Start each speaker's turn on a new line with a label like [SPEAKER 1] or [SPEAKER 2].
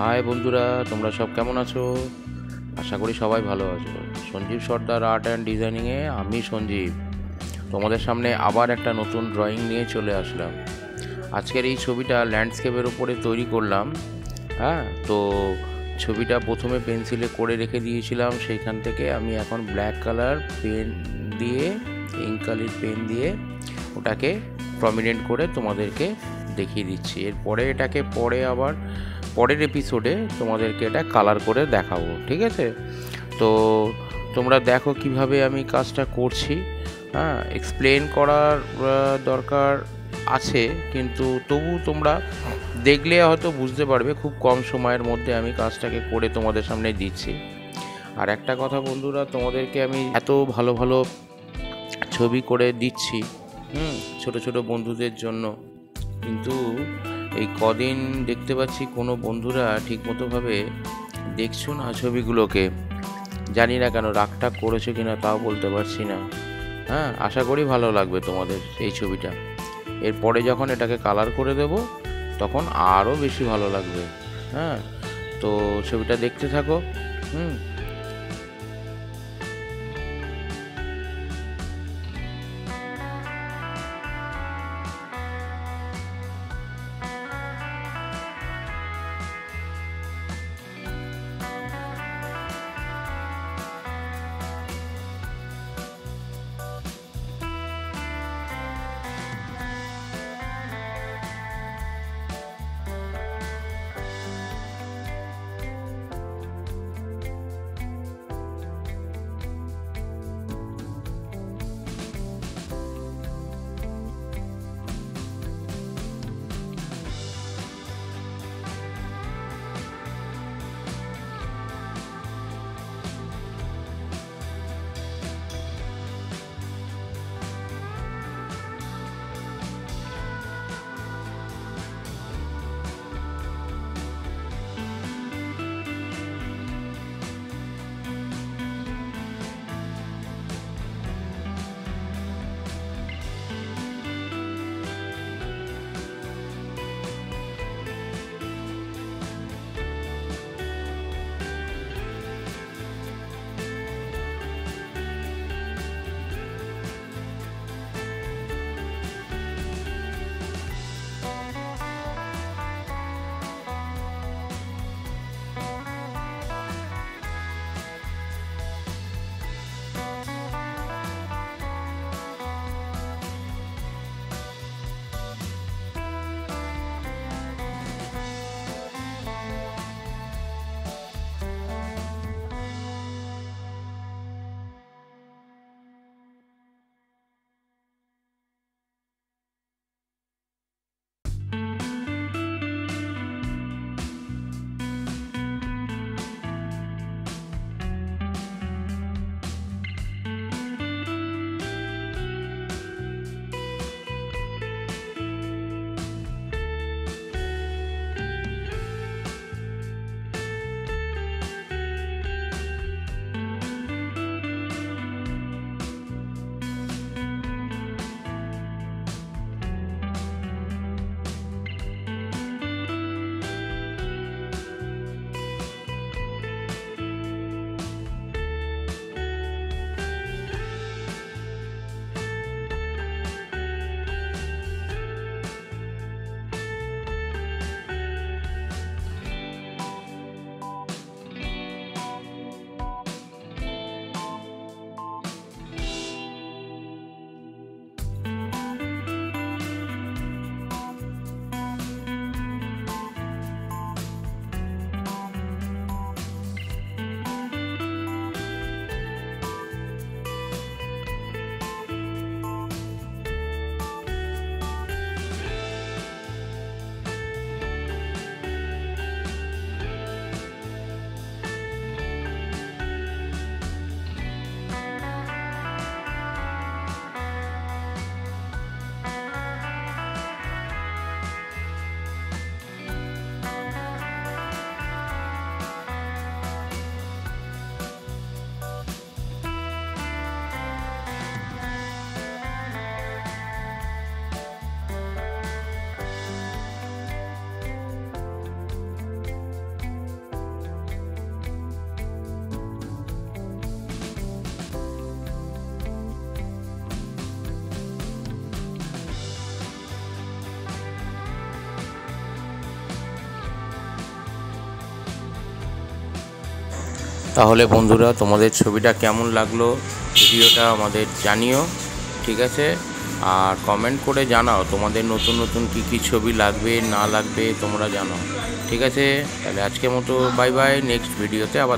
[SPEAKER 1] High বন্ধুরা, তোমরা সব কেমন আছো? আশা করি সবাই ভালো আছো। সঞ্জীব সর্দার আর্ট অ্যান্ড ডিজাইনিংয়ে আমি সঞ্জীব তোমাদের সামনে আবার একটা নতুন ড্রয়িং নিয়ে চলে আসলাম। আজকের এই ছবিটা ল্যান্ডস্কেপের উপরে তৈরি করলাম। হ্যাঁ, তো ছবিটা প্রথমে পেন্সিলে করে রেখে দিয়েছিলাম, সেইখান থেকে আমি এখন ব্ল্যাক কালার পেন দিয়ে, ইঙ্ক কালির পেন দিয়ে ওটাকে প্রমিনেন্ট করে তোমাদেরকে দেখিয়ে দিচ্ছি। এরপরে এটাকে আবার পরের এপিসোডে তোমাদেরকে এটা কালার করে দেখাবো, ঠিক আছে? তো তোমরা দেখো কিভাবে আমি কাজটা করছি। হ্যাঁ, এক্সপ্লেন করার দরকার আছে, কিন্তু তবু তোমরা দেখলে হয়তো বুঝতে পারবে। খুব কম সময়ের মধ্যে আমি কাজটাকে করে তোমাদের সামনে দিচ্ছি। আর একটা কথা বন্ধুরা, তোমাদেরকে আমি এত ভালো ভালো ছবি করে দিচ্ছি ছোট ছোট বন্ধুদের জন্য, কিন্তু এই কদিন দেখতে পাচ্ছি কোনো বন্ধুরা ঠিকমতোভাবে দেখছো না ছবিগুলোকে। জানি না কেন, রাগটা করেছো কিনা তাও বলতে পারছি না। হ্যাঁ, আশা করি ভালো লাগবে তোমাদের এই ছবিটা। এরপরে যখন এটাকে কালার করে দেব তখন আরও বেশি ভালো লাগবে। হ্যাঁ, তো ছবিটা দেখতে থাকো। হুম তাহলে বন্ধুরা তোমাদের ছবিটা কেমন লাগলো ভিডিওটা আমাদের জানিও, ঠিক আছে? আর কমেন্ট করে জানাও তোমাদের নতুন নতুন কী ছবি লাগবে না লাগবে তোমরা জানাও, ঠিক আছে? তাহলে আজকের মতো বাই বাই, নেক্সট ভিডিওতে আবার